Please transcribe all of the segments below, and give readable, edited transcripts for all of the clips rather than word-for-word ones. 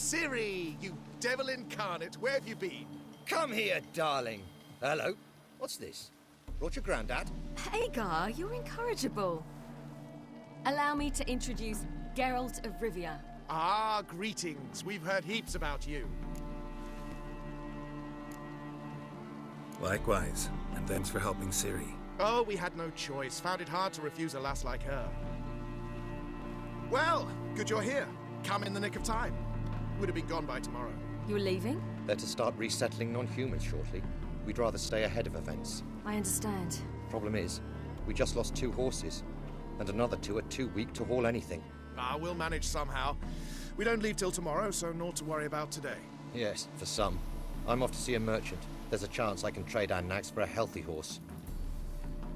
Ciri, you devil incarnate, where have you been? Come here, darling. Hello. What's this? Brought your granddad? Hagar, you're incorrigible. Allow me to introduce Geralt of Rivia. Ah, greetings. We've heard heaps about you. Likewise, and thanks for helping Ciri. Oh, we had no choice. Found it hard to refuse a lass like her. Well, good you're here. Come in the nick of time. Would have been gone by tomorrow. You're leaving? They're to start resettling non-humans shortly. We'd rather stay ahead of events. I understand. Problem is, we just lost 2 horses, and another 2 are too weak to haul anything. Ah, we'll manage somehow. We don't leave till tomorrow, so naught to worry about today. Yes, for some. I'm off to see a merchant. There's a chance I can trade our nags for a healthy horse.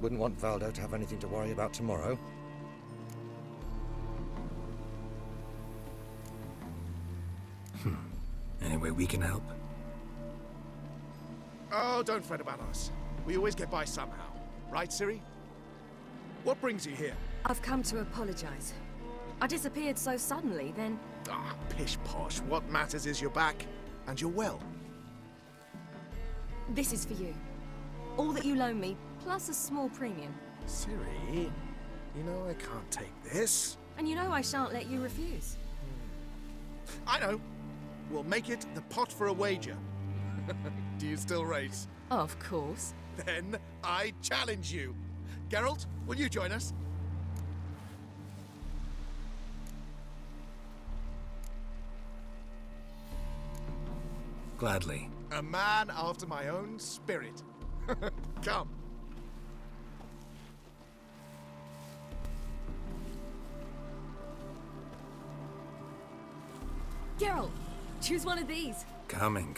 Wouldn't want Valdo to have anything to worry about tomorrow. Any way we can help? Oh, don't fret about us. We always get by somehow. Right, Ciri? What brings you here? I've come to apologize. I disappeared so suddenly, then... Ah, pish-posh. What matters is you're back, and you're well. This is for you. All that you loan me, plus a small premium. Ciri, you know I can't take this. And you know I shan't let you refuse. I know. We'll make it the pot for a wager. Do you still race? Of course. Then I challenge you. Geralt, will you join us? Gladly. A man after my own spirit. Come. Geralt, choose one of these. Coming.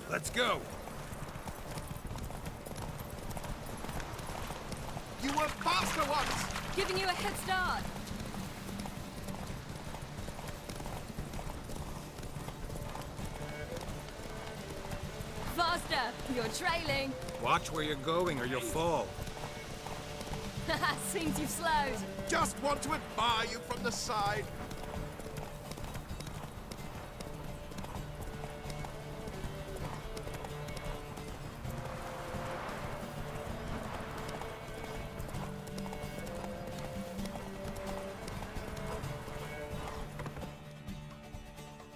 Let's go! You were faster once! Giving you a head start. Faster! You're trailing. Watch where you're going or you'll fall. Seems you've slowed. Just want to admire you from the side.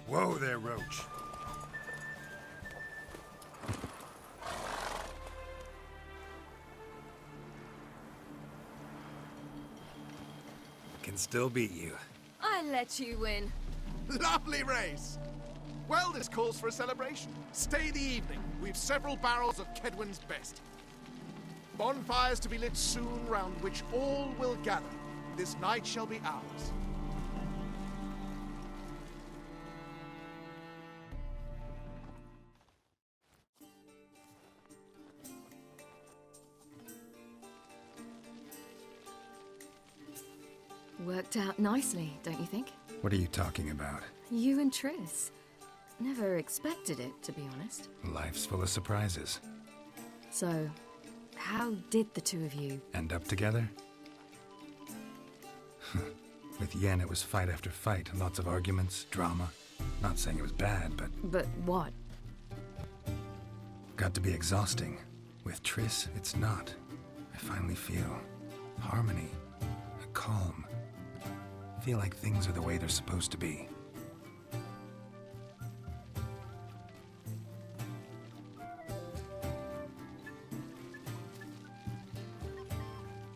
Whoa there, Roach. Can still beat you. I let you win. Lovely race! Well, this calls for a celebration. Stay the evening. We've several barrels of Kedwen's best. Bonfires to be lit soon, round which all will gather. This night shall be ours. Worked out nicely, don't you think? What are you talking about? You and Triss. Never expected it, to be honest. Life's full of surprises. So, how did the two of you... End up together? With Yen, it was fight after fight. Lots of arguments, drama. Not saying it was bad, but... But what? Got to be exhausting. With Triss, it's not. I finally feel harmony, a calm. Feel like things are the way they're supposed to be.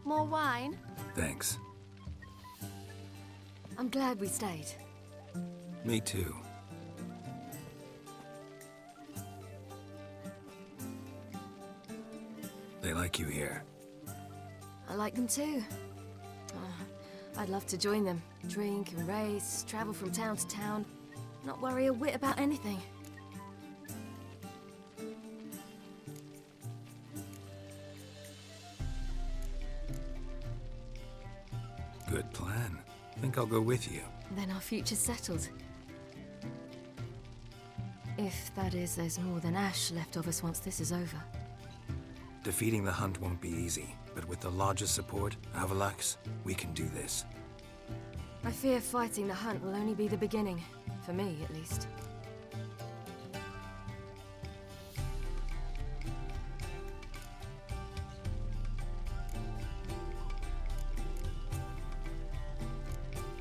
More wine? Thanks. I'm glad we stayed. Me too. They like you here. I like them too. I'd love to join them. Drink and race, travel from town to town. Not worry a whit about anything. Good plan. Think I'll go with you. Then our future's settled. If, that is, there's more than ash left of us once this is over. Defeating the hunt won't be easy. but with the Lodge's support, Avalax, we can do this. I fear fighting the hunt will only be the beginning. For me, at least.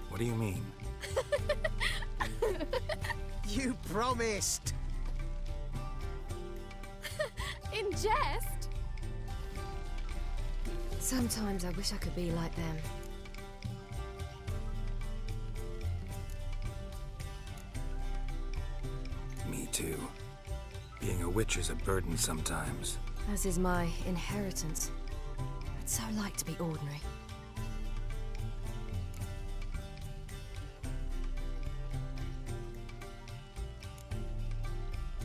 What do you mean? You promised! In jest? Sometimes I wish I could be like them. Me too. Being a witch is a burden sometimes. As is my inheritance. I'd so like to be ordinary.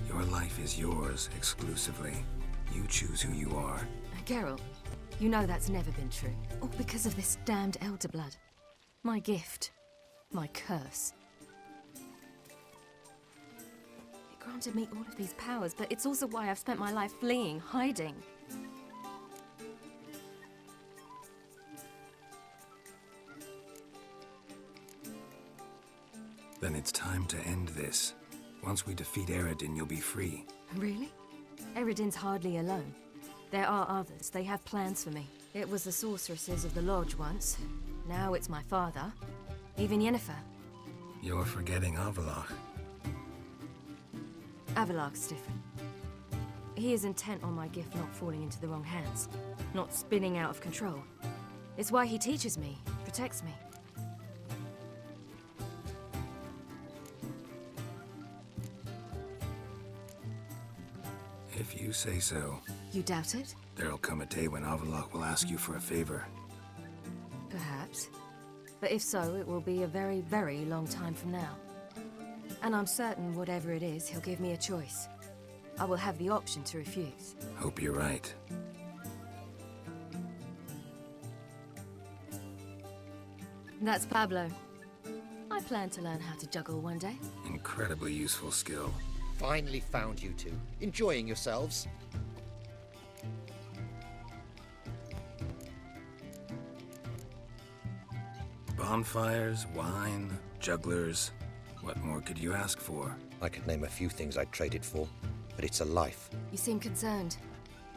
Your life is yours, exclusively. You choose who you are. Geralt, you know that's never been true. All because of this damned Elder Blood. My gift. My curse. It granted me all of these powers, but it's also why I've spent my life fleeing, hiding. Then it's time to end this. Once we defeat Eredin, you'll be free. Really? Eredin's hardly alone. There are others. They have plans for me. It was the sorceresses of the Lodge once. Now it's my father. Even Yennefer. You're forgetting Avallac'h. Avallac'h's different. He is intent on my gift not falling into the wrong hands. Not spinning out of control. It's why he teaches me, protects me. If you say so. You doubt it? There'll come a day when Avallac'h will ask you for a favor. Perhaps. But if so, it will be a very, very long time from now. And I'm certain whatever it is, he'll give me a choice. I will have the option to refuse. Hope you're right. That's Pablo. I plan to learn how to juggle one day. Incredibly useful skill. Finally found you two. Enjoying yourselves? Bonfires, wine, jugglers. What more could you ask for? I could name a few things I'd trade it for, but it's a life. You seem concerned.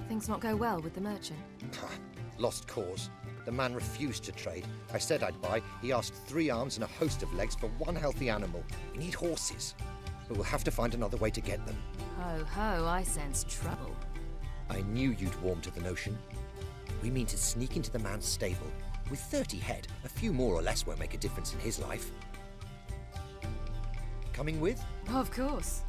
Things not go well with the merchant. Lost cause. The man refused to trade. I said I'd buy. He asked 3 arms and a host of legs for 1 healthy animal. We need horses. But we'll have to find another way to get them. Ho ho, I sense trouble. I knew you'd warm to the notion. We mean to sneak into the man's stable. With 30 head, a few more or less won't make a difference in his life. Coming with? Of course.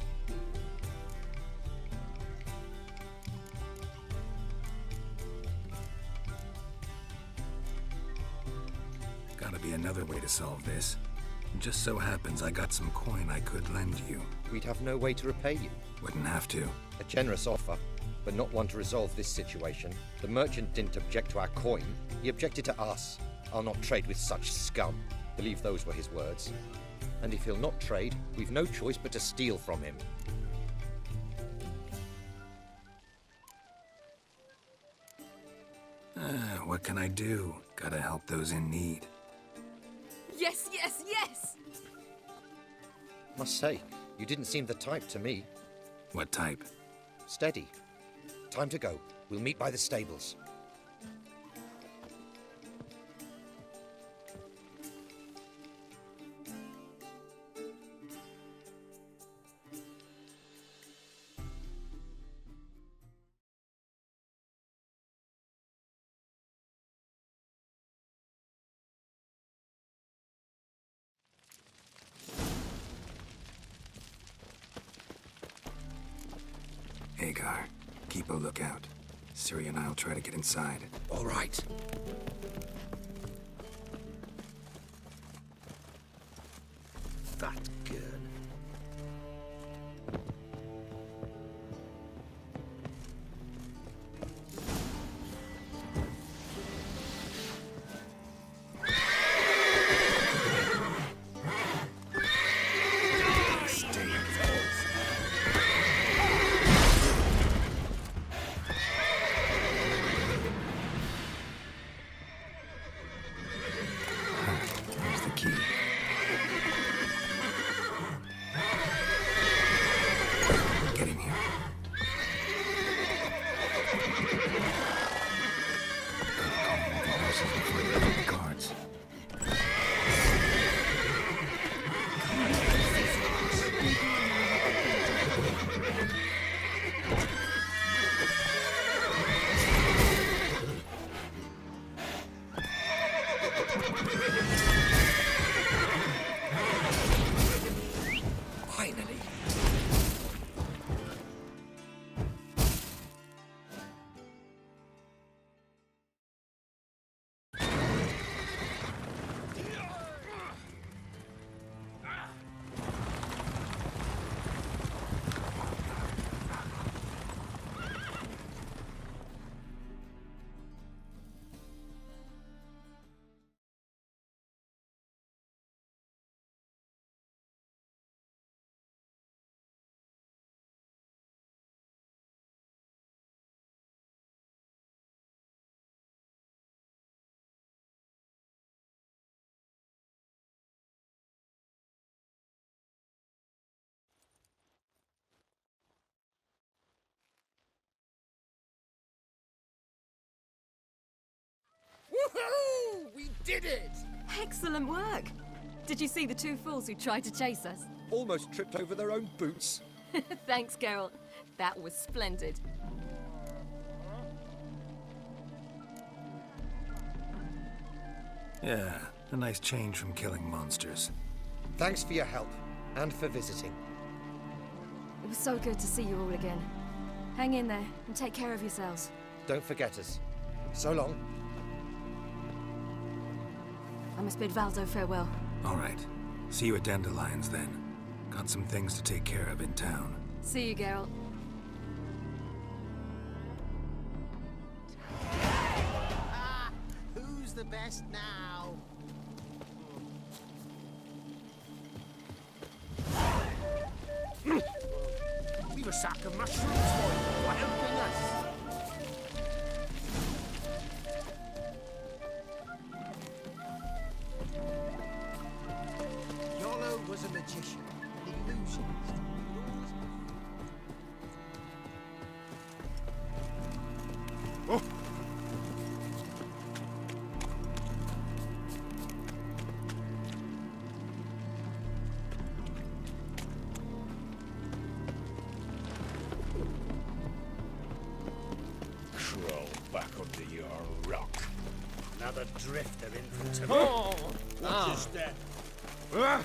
Gotta be another way to solve this. It just so happens I got some coin I could lend you. We'd have no way to repay you. Wouldn't have to. A generous offer, but not one to resolve this situation. The merchant didn't object to our coin. He objected to us. I'll not trade with such scum. Believe those were his words. And if he'll not trade, we've no choice but to steal from him. What can I do? Gotta help those in need. Yes, yes, yes! Must say, you didn't seem the type to me. What type? Steady. Time to go. We'll meet by the stables. Hagar, keep a lookout. Ciri and I'll try to get inside. All right. Fat girl. Woohoo! We did it! Excellent work! Did you see the two fools who tried to chase us? Almost tripped over their own boots. Thanks, Geralt. That was splendid. Yeah, a nice change from killing monsters. Thanks for your help, and for visiting. It was so good to see you all again. Hang in there, and take care of yourselves. Don't forget us. So long. I must bid Valdo farewell. All right. See you at Dandelions, then. Got some things to take care of in town. See you, Geralt. Who's the best now? We've a sack of mushrooms for you for helping us. Yolo was a magician, an illusionist. Oh. Crawl back under your rock. Another drifter in from Tibet. What is that? Ah.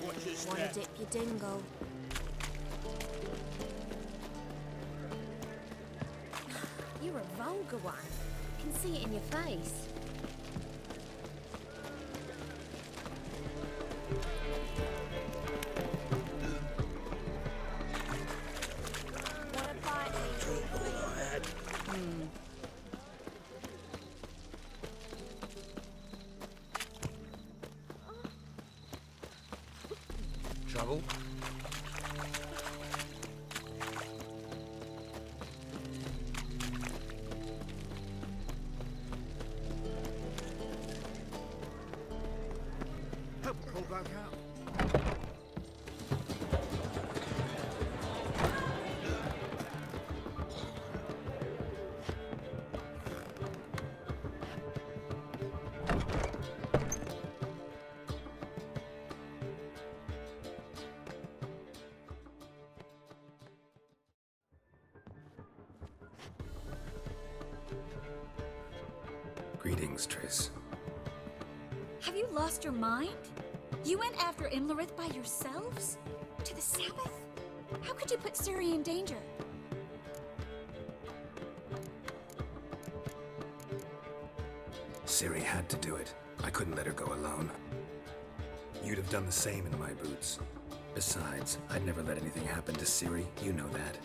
What is Wanna that? dip your dingo? You're a vulgar one. I can see it in your face. Wanna bite me? Trouble? Help pull back out. Greetings, Triss. Have you lost your mind? You went after Imlerith by yourselves? To the Sabbath? How could you put Ciri in danger? Ciri had to do it. I couldn't let her go alone. You'd have done the same in my boots. Besides, I'd never let anything happen to Ciri. You know that.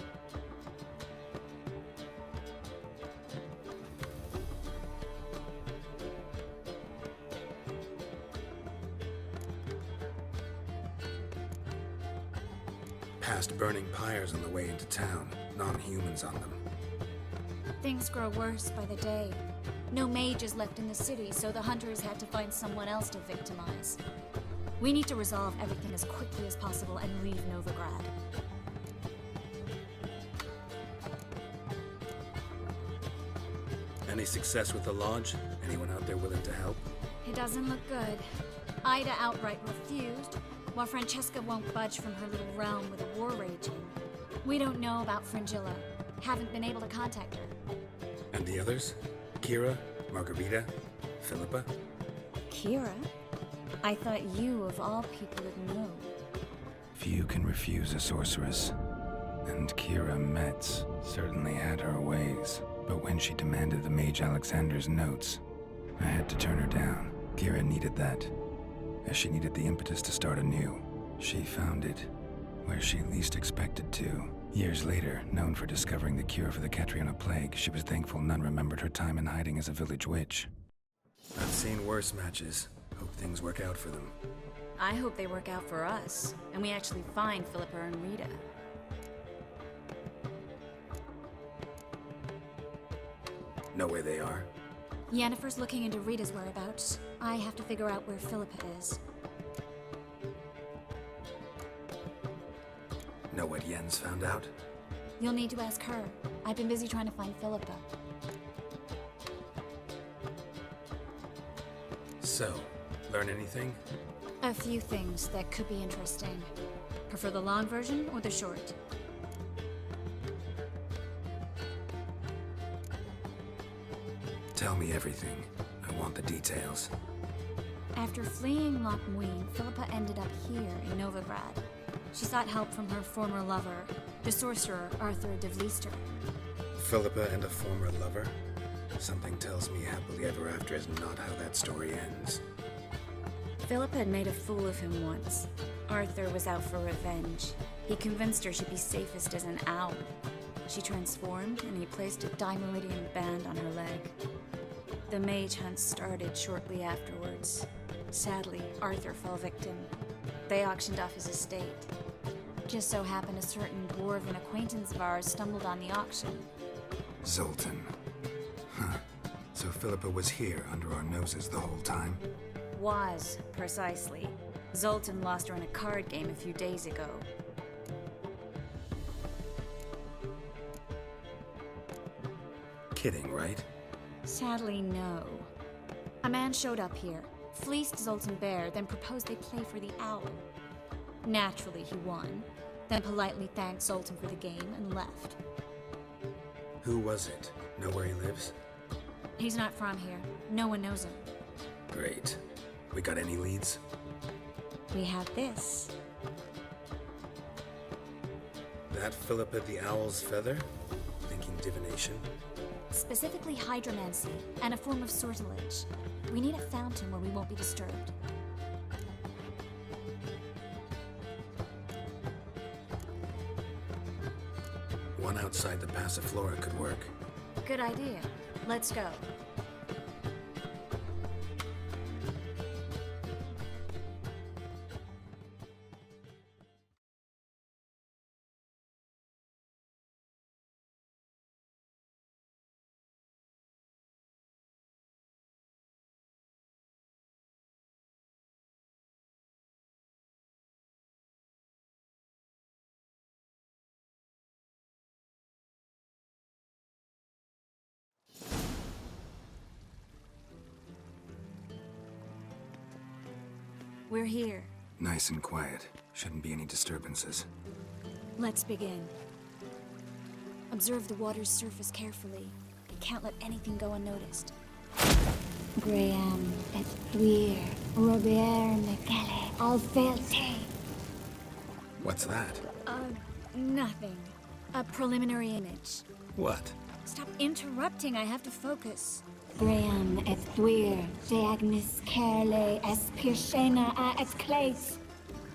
Past burning pyres on the way into town. Non-humans on them. Things grow worse by the day. No mages left in the city, so the hunters had to find someone else to victimize. We need to resolve everything as quickly as possible and leave Novigrad. Any success with the Lodge? Anyone out there willing to help? It doesn't look good. Ida outright refused, while Francesca won't budge from her little realm with a war raging. We don't know about Fringilla. Haven't been able to contact her. And the others? Kira? Margarita? Philippa? Kira? I thought you, of all people, would know. Few can refuse a sorceress. And Kira Metz certainly had her ways. But when she demanded the Mage Alexander's notes, I had to turn her down. Kira needed that, as she needed the impetus to start anew. She found it where she least expected to. Years later, known for discovering the cure for the Catriona plague, she was thankful none remembered her time in hiding as a village witch. I've seen worse matches. Hope things work out for them. I hope they work out for us, and we actually find Philippa and Rita. Know where they are? Yennefer's looking into Rita's whereabouts. I have to figure out where Philippa is. Know what Jens found out? You'll need to ask her. I've been busy trying to find Philippa. So, learn anything? A few things that could be interesting. Prefer the long version or the short? Tell me everything. I want the details. After fleeing Loch Muin, Philippa ended up here in Novigrad. She sought help from her former lover, the sorcerer Arthur de Vlister. Philippa and a former lover? Something tells me happily ever after is not how that story ends. Philippa had made a fool of him once. Arthur was out for revenge. He convinced her she'd be safest as an owl. She transformed, and he placed a Dimeridian band on her leg. The mage hunt started shortly afterwards. Sadly, Arthur fell victim. They auctioned off his estate. Just so happened a certain dwarven acquaintance of ours stumbled on the auction. Zoltan. Huh. So Philippa was here under our noses the whole time? Was, precisely. Zoltan lost her in a card game a few days ago. Kidding, right? Sadly, no. A man showed up here, fleeced Zoltan bare, then proposed they play for the owl. Naturally, he won, then politely thanked Zoltan for the game and left. Who was it? Know where he lives? He's not from here. No one knows him. Great. We got any leads? We have this. That Philippa the Owl's feather? Thinking divination? Specifically hydromancy, and a form of sortilege. We need a fountain where we won't be disturbed. One outside the Passiflora could work. Good idea. Let's go. We're here. Nice and quiet. Shouldn't be any disturbances. Let's begin. Observe the water's surface carefully. You can't let anything go unnoticed. Graham, et thuir, Robert Mckelly, Alfelte. What's that? Nothing. A preliminary image. What? Stop interrupting, I have to focus. Graham, et thuir, Deagnis Kerle, es Pirshena a et Claes.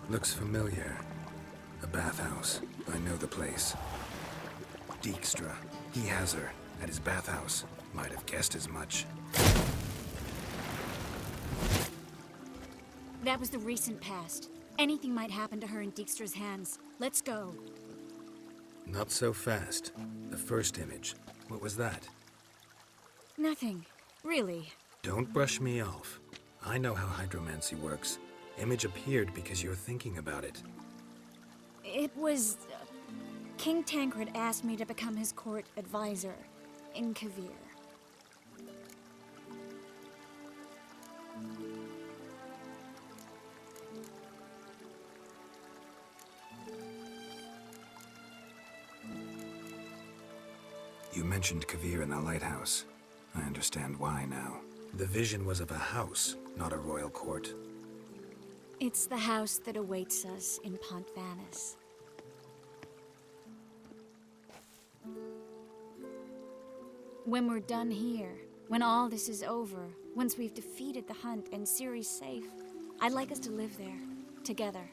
Looks familiar. A bathhouse. I know the place. Dijkstra. He has her. At his bathhouse. Might have guessed as much. That was the recent past. Anything might happen to her in Dijkstra's hands. Let's go. Not so fast. The first image. What was that? Nothing. Really. Don't brush me off. I know how hydromancy works. Image appeared because you're thinking about it. It was... King Tancred asked me to become his court advisor in Kavir. You mentioned Kavir in the lighthouse. I understand why now. The vision was of a house, not a royal court. It's the house that awaits us in Pont Vanis. When we're done here, when all this is over, once we've defeated the hunt and Ciri's safe, I'd like us to live there, together.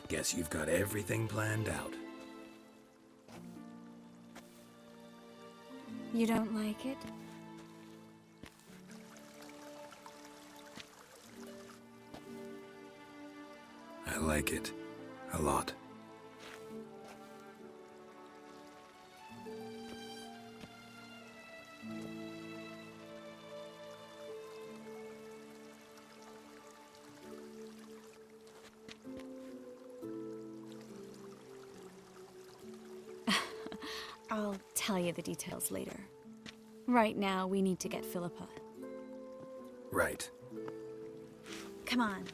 Guess you've got everything planned out. You don't like it? I like it. A lot. I'll tell you the details later. Right now, we need to get Philippa. Right. Come on.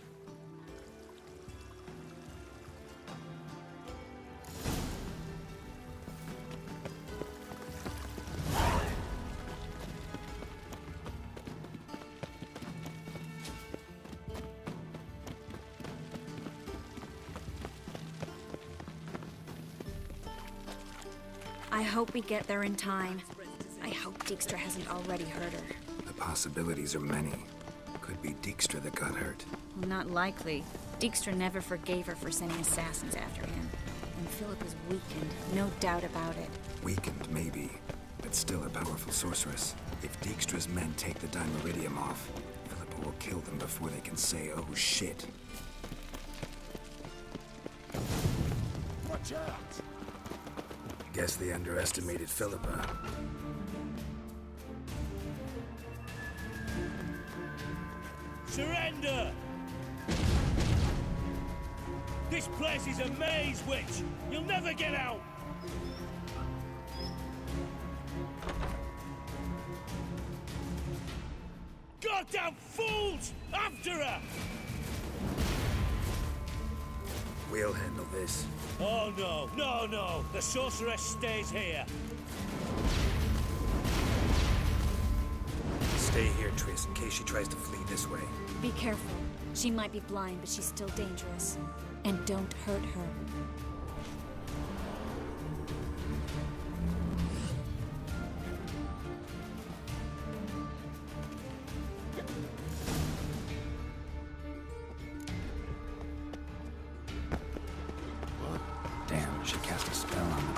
I hope we get there in time. I hope Dijkstra hasn't already hurt her. The possibilities are many. Could be Dijkstra that got hurt. Well, not likely. Dijkstra never forgave her for sending assassins after him. And Philip is weakened, no doubt about it. Weakened, maybe, but still a powerful sorceress. If Dijkstra's men take the Dimeridium off, Philippa will kill them before they can say, oh shit. Watch out! Guess they underestimated Philippa. Surrender! This place is a maze, witch! You'll never get out! Goddamn fools! After her! We'll handle this. Oh no, no, no! The sorceress stays here! Stay here, Triss, in case she tries to flee this way. Be careful. She might be blind, but she's still dangerous. And don't hurt her. Damn, she cast a spell on them.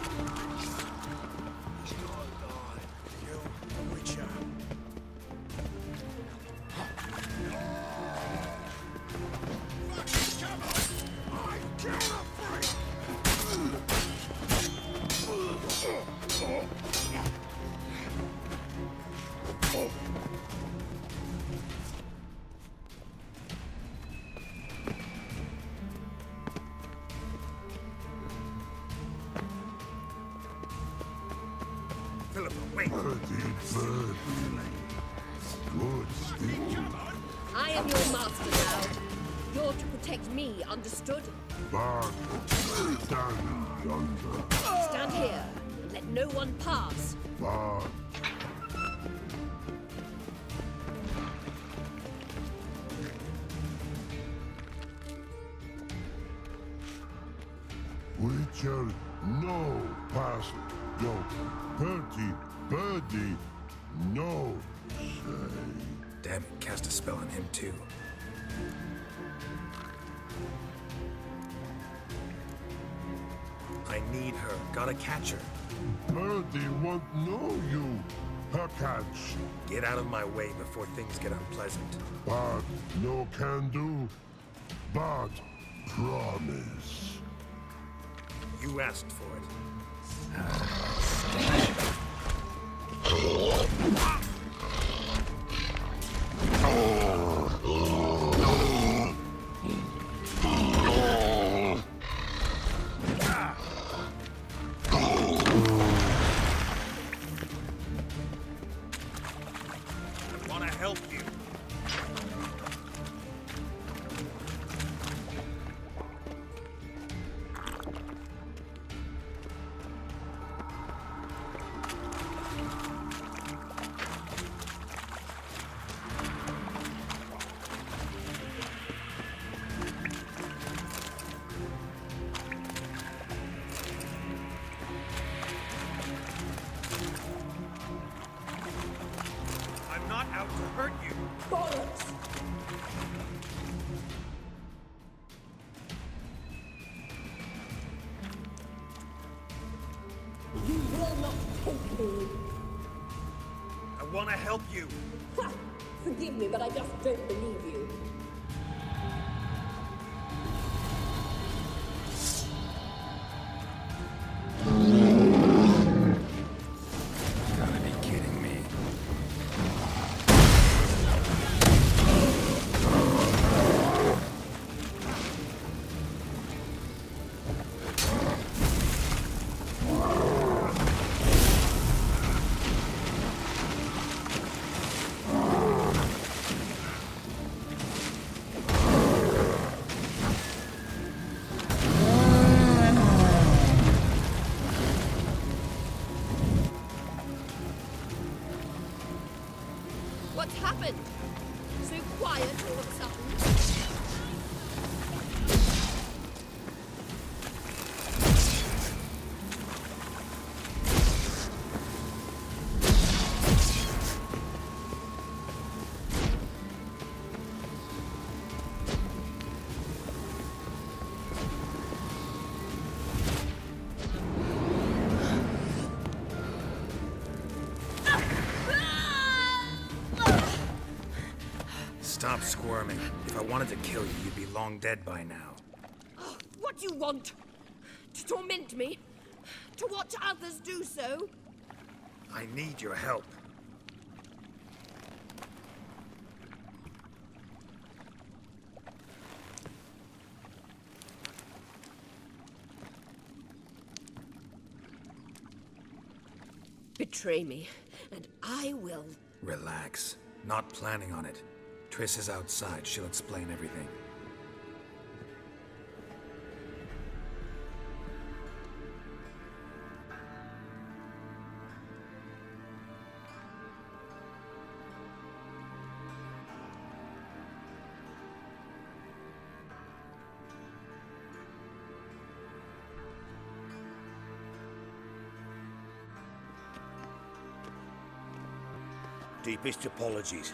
Philippa, wait! I am your master now. You're to protect me, understood? Stand here and let no one pass. Witcher, no pass, no Bertie, birdie, no say. Damn it, cast a spell on him too. I need her. Gotta catch her. Birdie won't know you. Her catch. Get out of my way before things get unpleasant. But no can do. But promise. You asked for it. I want to help you. I'm not out to hurt you. Bollocks! You will not take me. I want to help you. Ha! Forgive me, but I just don't believe you. Gotta be kidding me. Stop squirming. If I wanted to kill you, you'd be long dead by now. Oh, what do you want? To torment me? To watch others do so? I need your help. Betray me, and I will. Relax. Not planning on it. Triss is outside. She'll explain everything. Deepest apologies,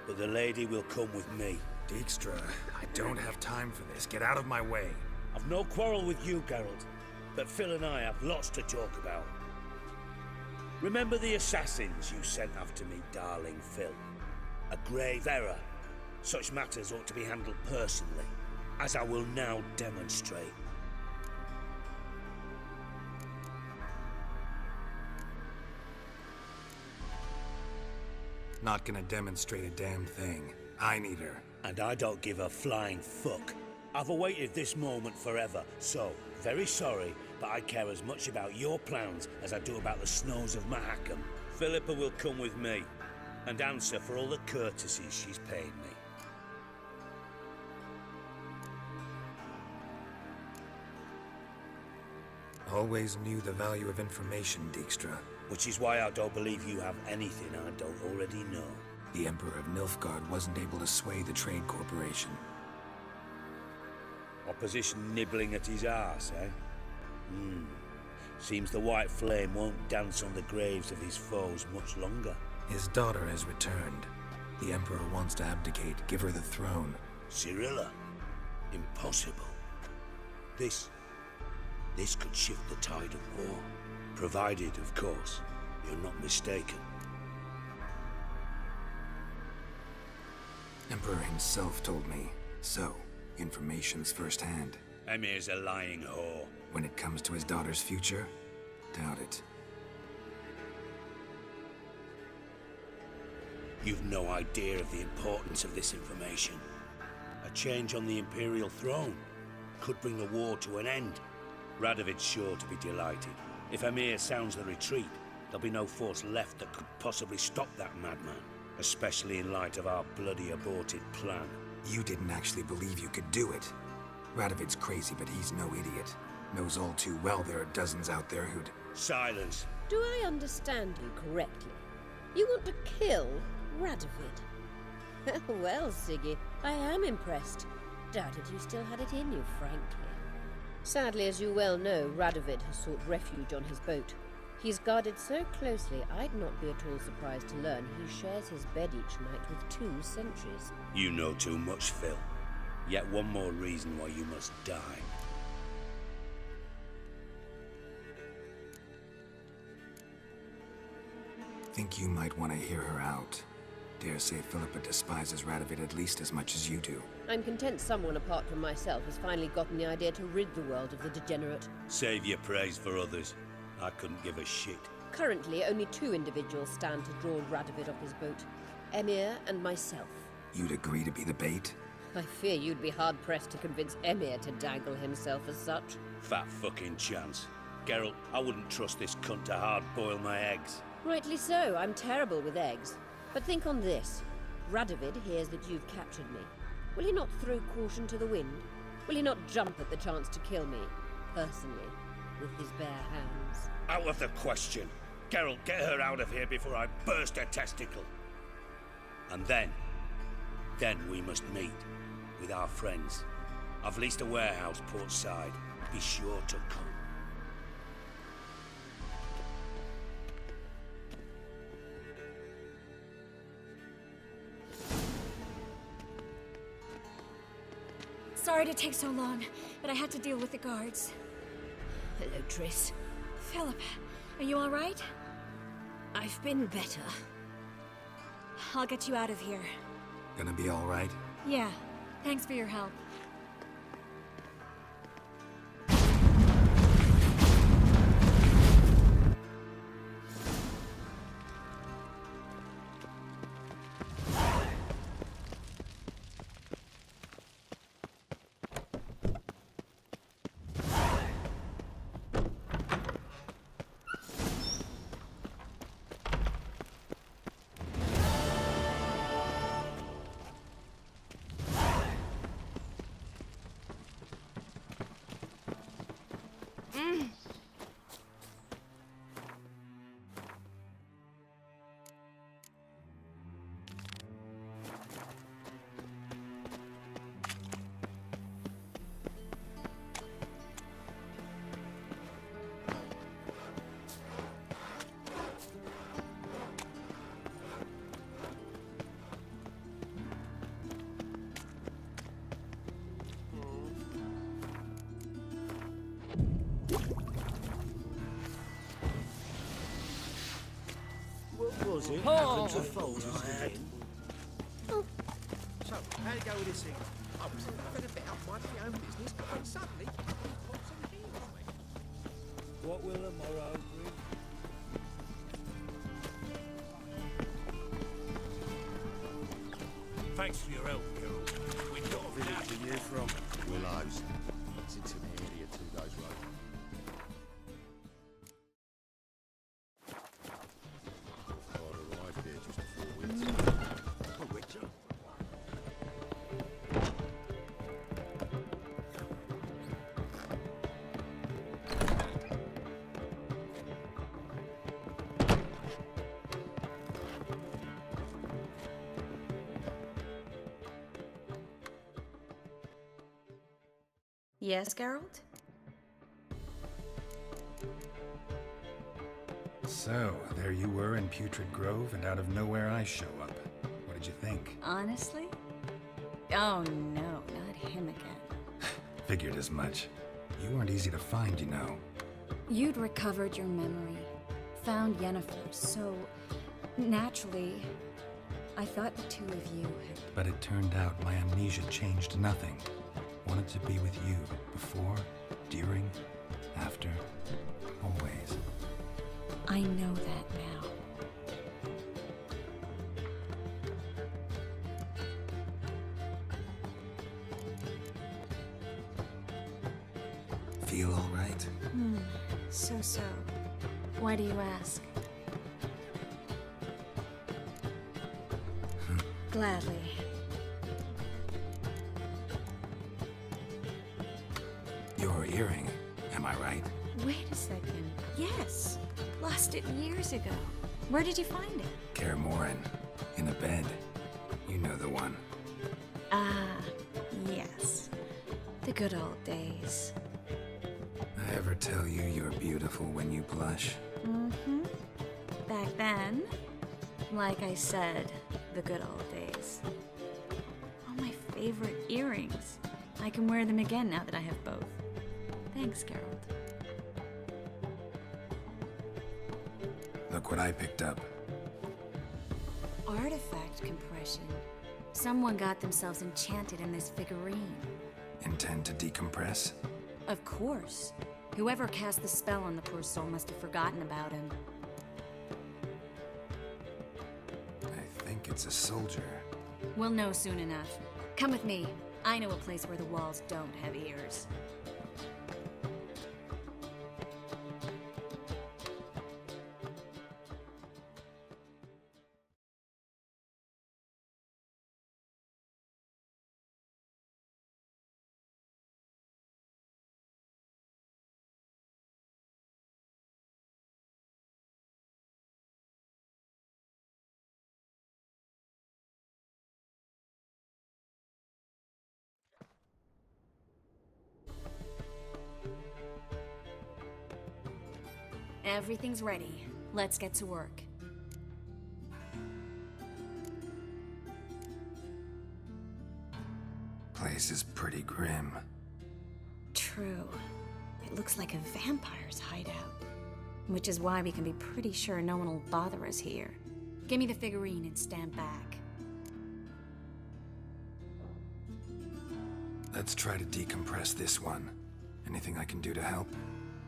but the lady will come with me. Dijkstra, I don't have time for this. Get out of my way. I've no quarrel with you, Geralt, but Phil and I have lots to talk about. Remember the assassins you sent after me, darling Phil? A grave error. Such matters ought to be handled personally, as I will now demonstrate. Not gonna demonstrate a damn thing. I need her. And I don't give a flying fuck. I've awaited this moment forever, so, very sorry, but I care as much about your plans as I do about the snows of Mahakam. Philippa will come with me, and answer for all the courtesies she's paid me. Always knew the value of information, Dijkstra. Which is why I don't believe you have anything I don't already know. The Emperor of Nilfgaard wasn't able to sway the Trade Corporation. Opposition nibbling at his arse, eh? Seems the White Flame won't dance on the graves of his foes much longer. His daughter has returned. The Emperor wants to abdicate, give her the throne. Cirilla? Impossible. This could shift the tide of war. Provided, of course, you're not mistaken. Emperor himself told me. So, information's firsthand. Emir's a lying whore. When it comes to his daughter's future, doubt it. You've no idea of the importance of this information. A change on the Imperial throne could bring the war to an end. Radovid's sure to be delighted. If Emir sounds the retreat, there'll be no force left that could possibly stop that madman. Especially in light of our bloody aborted plan. You didn't actually believe you could do it. Radovid's crazy, but he's no idiot. Knows all too well there are dozens out there who'd... Silence. Do I understand you correctly? You want to kill Radovid? Well, Siggy, I am impressed. Doubted you still had it in you, frankly. Sadly, as you well know, Radovid has sought refuge on his boat. He's guarded so closely, I'd not be at all surprised to learn he shares his bed each night with 2 sentries. You know too much, Phil. Yet one more reason why you must die. Think you might want to hear her out. Dare say Philippa despises Radovid at least as much as you do. I'm content someone apart from myself has finally gotten the idea to rid the world of the degenerate. Save your praise for others. I couldn't give a shit. Currently, only 2 individuals stand to draw Radovid off his boat. Emir and myself. You'd agree to be the bait? I fear you'd be hard-pressed to convince Emir to dangle himself as such. Fat fucking chance. Geralt, I wouldn't trust this cunt to hard-boil my eggs. Rightly so, I'm terrible with eggs. But think on this. Radovid hears that you've captured me. Will he not throw caution to the wind? Will he not jump at the chance to kill me, personally, with his bare hands? Out of the question. Geralt, get her out of here before I burst her testicle. And then we must meet with our friends. I've leased a warehouse port side. Be sure to come. Sorry to take so long, but I had to deal with the guards. Hello, Triss. Philip, are you all right? I've been better. I'll get you out of here. Gonna be all right? Yeah. Thanks for your help. What was it? Oh. Happened to fold I had. So, how you go with this thing? I was having a bit up my own business, but then suddenly, he pops in here with me. What will the morrow bring? Thanks for your help, Carol. We got a Village are you from? Willows. It's into the area 2 days road. I arrived here just before winter. Oh, Richard. Yes, Geralt? So, there you were in Putrid Grove, and out of nowhere I show up. What did you think? Honestly? Oh no, not him again. Figured as much. You weren't easy to find, you know. You'd recovered your memory, found Yennefer, so naturally, I thought the two of you had... But it turned out my amnesia changed nothing. Wanted to be with you, before, during, after, always. I know that now. Feel all right? So. Why do you ask? Gladly. Your earring, am I right? Wait a second. Yes. Lost it years ago. Where did you find it? Kaer Morhen, in a bed. You know the one. Ah, yes. The good old days. I ever tell you you're beautiful when you blush? Mm-hmm. Back then, like I said, the good old days. Oh, my favorite earrings. I can wear them again now that I have both. Thanks, Geralt. Look what I picked up. Artifact compression. Someone got themselves enchanted in this figurine. Intend to decompress? Of course. Whoever cast the spell on the poor soul must have forgotten about him. I think it's a soldier. We'll know soon enough. Come with me. I know a place where the walls don't have ears. Everything's ready. Let's get to work. Place is pretty grim. True. It looks like a vampire's hideout. Which is why we can be pretty sure no one will bother us here. Give me the figurine and stand back. Let's try to decompress this one. Anything I can do to help?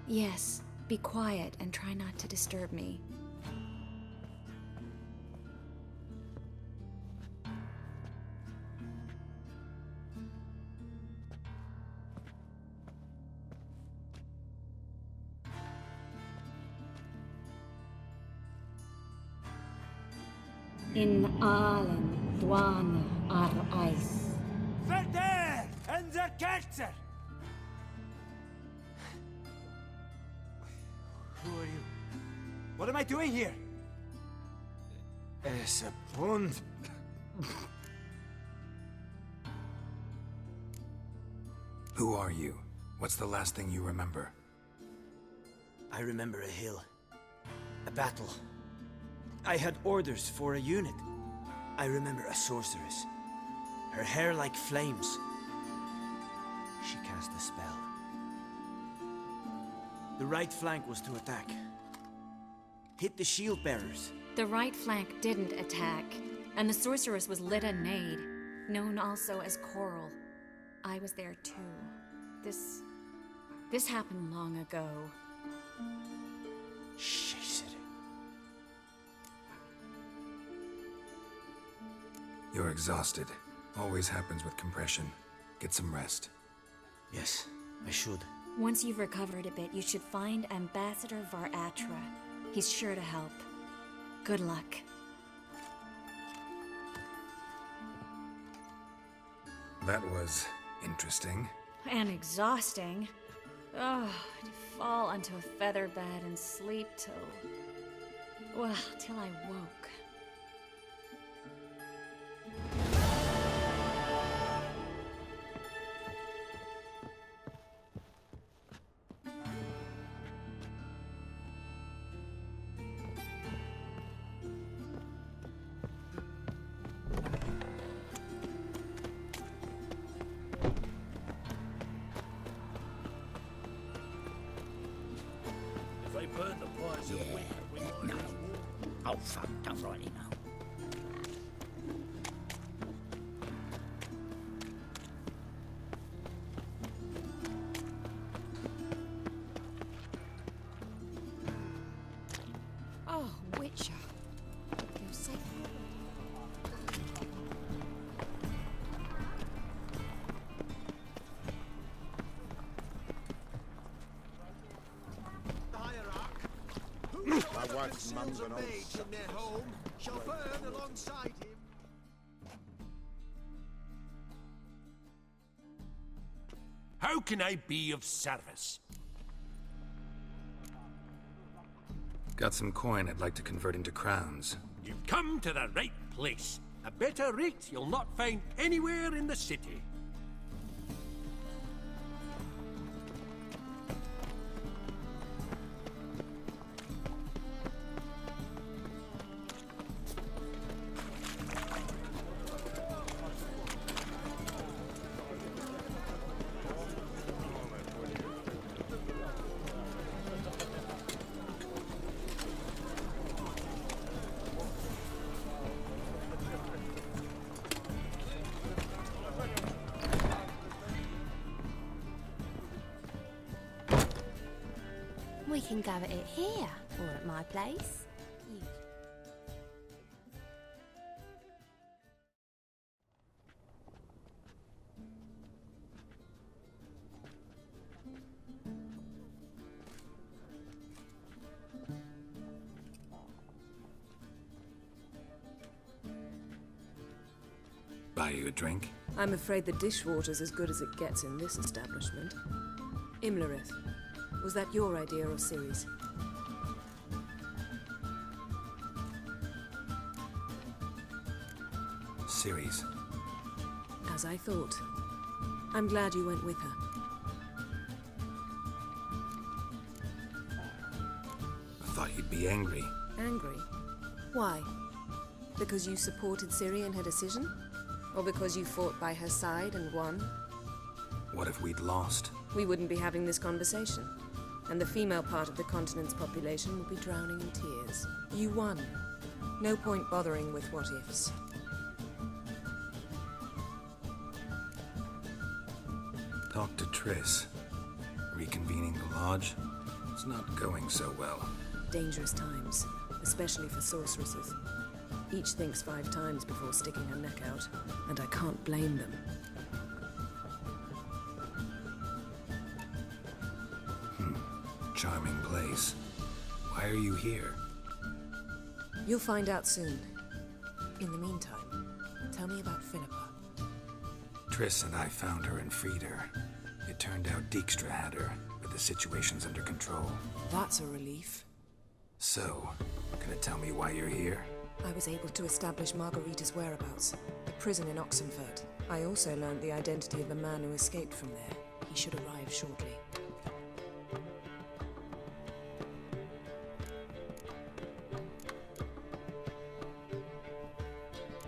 Yes, be quiet and try not to disturb me. In allen dwana ar eis. Verder and the Kerzer! Who are you? What am I doing here? Es a pond. Who are you? What's the last thing you remember? I remember a hill. A battle. I had orders for a unit. I remember a sorceress. Her hair like flames. She cast a spell. The right flank was to attack. Hit the shield bearers. The right flank didn't attack, and the sorceress was Lyda Nade, known also as Coral. I was there too. This happened long ago. You're exhausted. Always happens with compression. Get some rest. Yes, I should. Once you've recovered a bit, you should find Ambassador Var-Atra. He's sure to help. Good luck. That was interesting. And exhausting. Oh, to fall onto a feather bed and sleep till I woke. Burn the boys no. Oh, fuck, don't rightly know. Oh, Witcher. You're safe. My wife's mum's an old in their home shall burn alongside him. How can I be of service? Got some coin I'd like to convert into crowns. You've come to the right place. A better rate you'll not find anywhere in the city. We can go at it here, or at my place. Buy you a drink? I'm afraid the dishwater's as good as it gets in this establishment. Imlerith, was that your idea or Ciri's? Ciri's. As I thought. I'm glad you went with her. I thought you'd be angry. Angry? Why? Because you supported Ciri in her decision? Or because you fought by her side and won? What if we'd lost? We wouldn't be having this conversation. And the female part of the continent's population would be drowning in tears. You won. No point bothering with what-ifs. talked to Triss. Reconvening the lodge. It's not going so well. Dangerous times, especially for sorceresses. Each thinks 5 times before sticking her neck out, and I can't blame them. Charming place. Why are you here? You'll find out soon. In the meantime, tell me about Philippa. Triss and I found her and freed her. It turned out Dijkstra had her, but the situation's under control. That's a relief. So, gonna tell me why you're here? I was able to establish Margarita's whereabouts, the prison in Oxenfurt. I also learned the identity of the man who escaped from there. He should arrive shortly.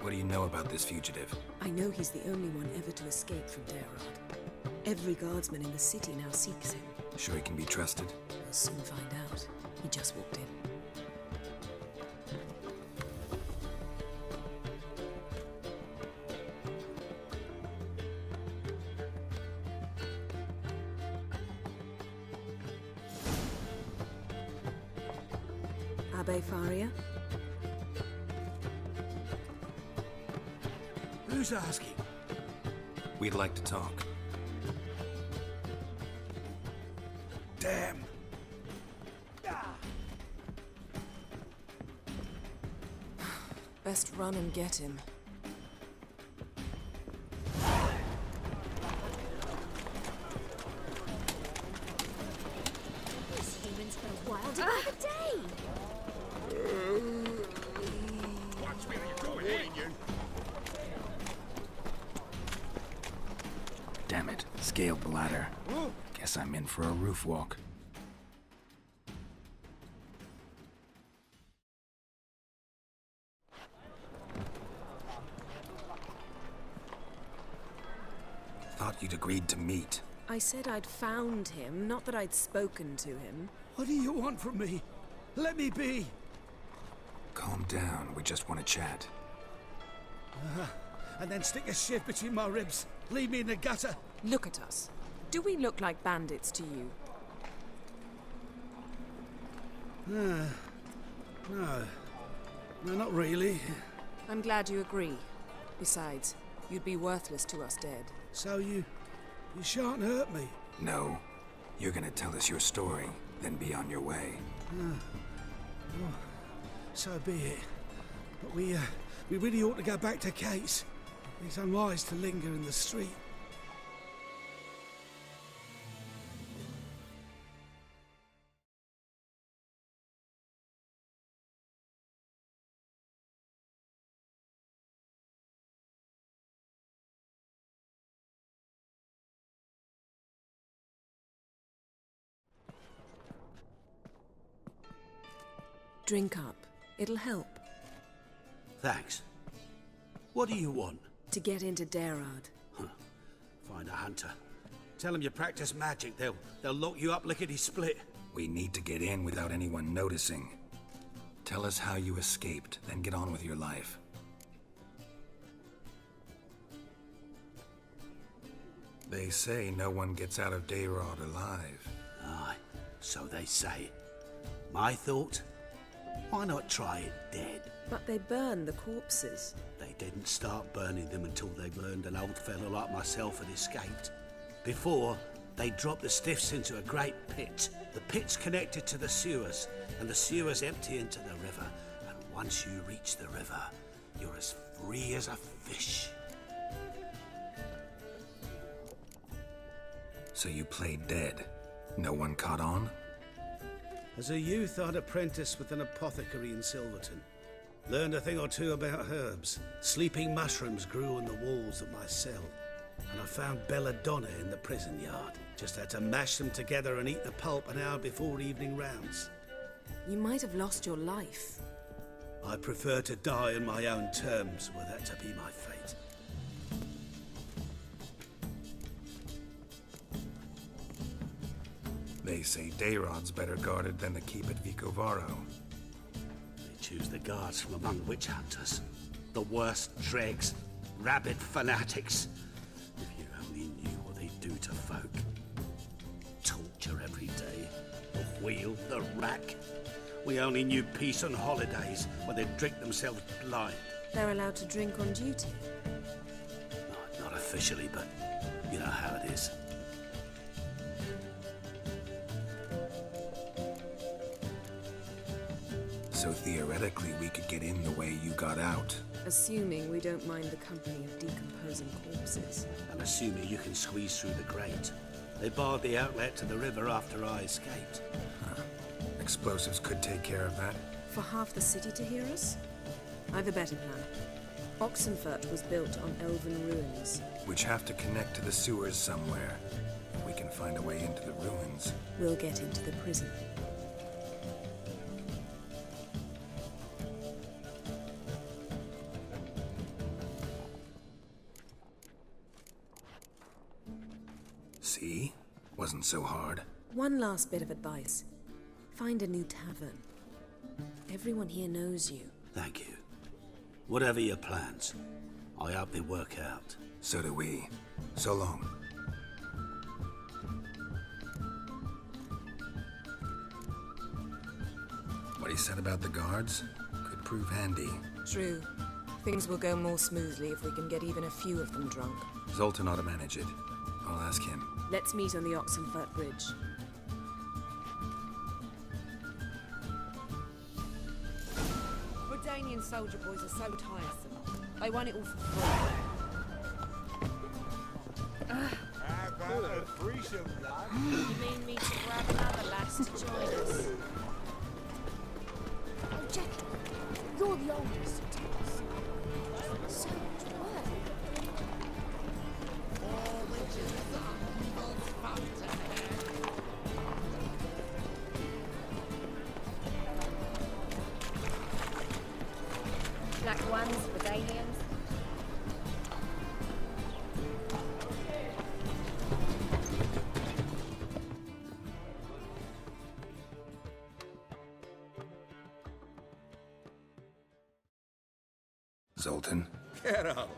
What do you know about this fugitive? I know he's the only one ever to escape from Daerad. Every guardsman in the city now seeks him. Sure he can be trusted? We'll soon find out. He just walked in. Abbe Faria? Who's asking? We'd like to talk. Damn. Best run and get him. These humans go wild by the day. Watch where you're going, ain't you? Damn it. Scaled the ladder. Guess I'm in for a roof walk. Thought you'd agreed to meet. I said I'd found him, not that I'd spoken to him. What do you want from me? Let me be. Calm down. We just want to chat. And then stick a shiv between my ribs. Leave me in the gutter. Look at us. Do we look like bandits to you? No. No, not really. I'm glad you agree. Besides, you'd be worthless to us dead. So you shan't hurt me? No. You're gonna tell us your story, then be on your way. Oh, so be it. But we really ought to go back to Kate's. It's unwise to linger in the street. Drink up. It'll help. Thanks. What do you want? To get into Daerad. Find a hunter. Tell them you practice magic. They'll lock you up lickety-split. We need to get in without anyone noticing. Tell us how you escaped, then get on with your life. They say no one gets out of Daerad alive. Aye, so they say. My thought? Why not try it dead? But they burn the corpses. They didn't start burning them until they'd learned an old fellow like myself had escaped. Before, they dropped the stiffs into a great pit. The pit's connected to the sewers, and the sewers empty into the river. And once you reach the river, you're as free as a fish. So you played dead. No one caught on? As a youth, I'd apprenticed with an apothecary in Silverton. Learned a thing or two about herbs. Sleeping mushrooms grew on the walls of my cell. And I found belladonna in the prison yard. Just had to mash them together and eat the pulp an hour before evening rounds. You might have lost your life. I prefer to die on my own terms, were that to be my fate. They say Daerad's better guarded than the keep at Vicovaro. They choose the guards from among witch hunters. The worst dregs, rabid fanatics. If you only knew what they do to folk. wheel, the rack. We only knew peace on holidays when they'd drink themselves blind. They're allowed to drink on duty. Not officially, but you know how it is. So theoretically, we could get in the way you got out. Assuming we don't mind the company of decomposing corpses. And assuming you can squeeze through the grate. They barred the outlet to the river after I escaped. Huh. Explosives could take care of that. For half the city to hear us? I've a better plan. Oxenfurt was built on elven ruins. Which have to connect to the sewers somewhere. If we can find a way into the ruins. We'll get into the prison. See? Wasn't so hard. One last bit of advice. Find a new tavern. Everyone here knows you. Thank you. Whatever your plans, I hope they work out. So do we. So long. What he said about the guards could prove handy. True. Things will go more smoothly if we can get even a few of them drunk. Zoltan ought to manage it. I'll ask him. Let's meet on the Oxenfurt Bridge. Redanian soldier boys are so tiresome. They want it all for free. You mean me to grab another lass to join us? Oh, Jack, you're the oldest. So much work. Black ones, Redanians. Zoltan? Get out!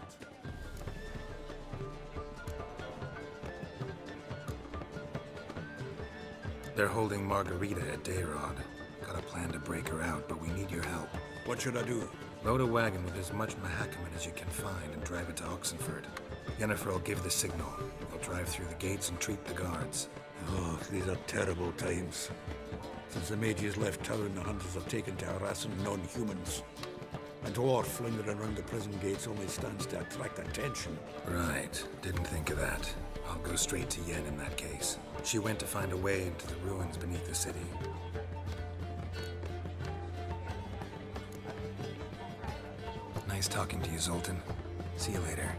They're holding Margarita at Dayrod. Got a plan to break her out, but we need your help. What should I do? Load a wagon with as much Mahakaman as you can find and drive it to Oxenfurt. Yennefer will give the signal. They'll drive through the gates and treat the guards. Oh, these are terrible times. Since the mages left town, the hunters have taken to harassing non-humans. A dwarf lingering around the prison gates only stands to attract attention. Right. Didn't think of that. I'll go straight to Yen in that case. She went to find a way into the ruins beneath the city. Nice talking to you, Zoltan. See you later.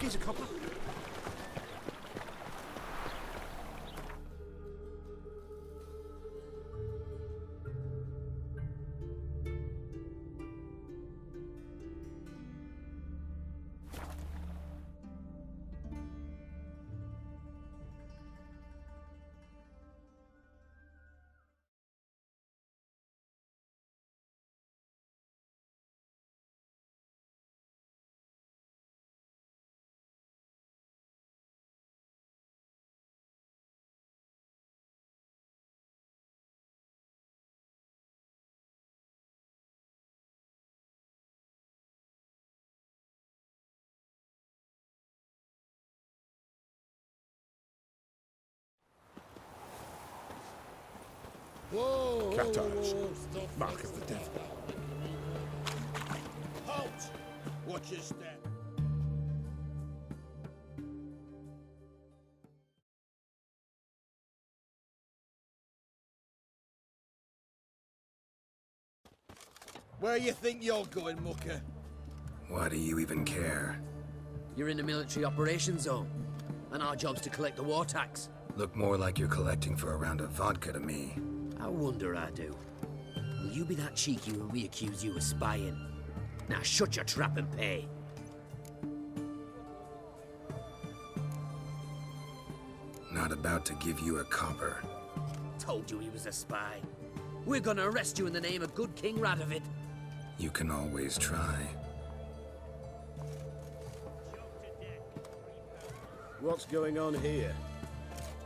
Here's a copper. Whoa! Cat eyes. Stop. Mark of the devil. Halt! Watch your step. Where you think you're going, mucker? Why do you even care? You're in the military operations zone, and our job's to collect the war tax. Look more like you're collecting for a round of vodka to me. I wonder I do. Will you be that cheeky when we accuse you of spying? Now shut your trap and pay. Not about to give you a copper. Told you he was a spy. We're gonna arrest you in the name of good King Radovid. You can always try. What's going on here?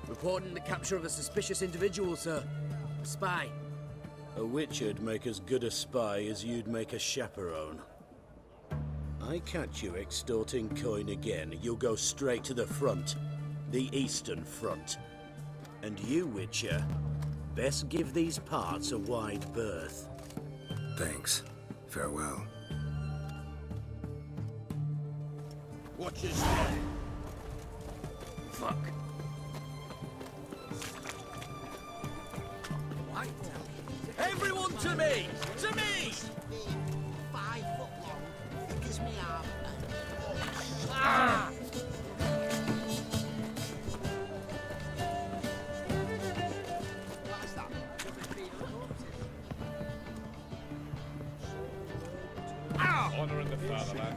Reporting the capture of a suspicious individual, sir. A spy. A witcher'd make as good a spy as you'd make a chaperone. I catch you extorting coin again, you'll go straight to the front. The Eastern Front. And you, Witcher, best give these parts a wide berth. Thanks. Farewell. Watch your step. Fuck. What? Everyone to me! To me! 5 foot long, thick as me arm. Ah! Honouring the fatherland.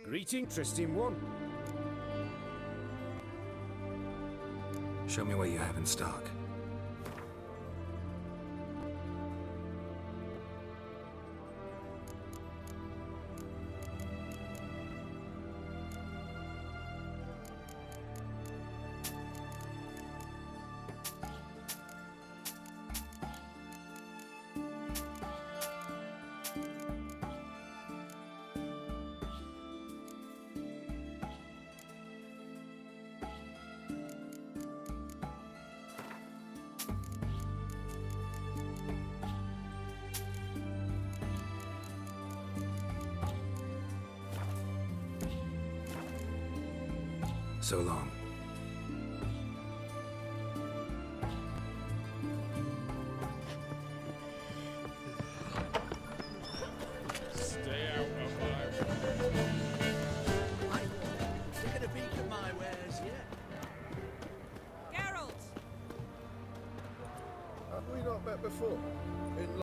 Greeting, interesting one. Show me what you have in stock. So long. Stay out of my Taking a peek at my wares yet? Geralt! Have we not met before? In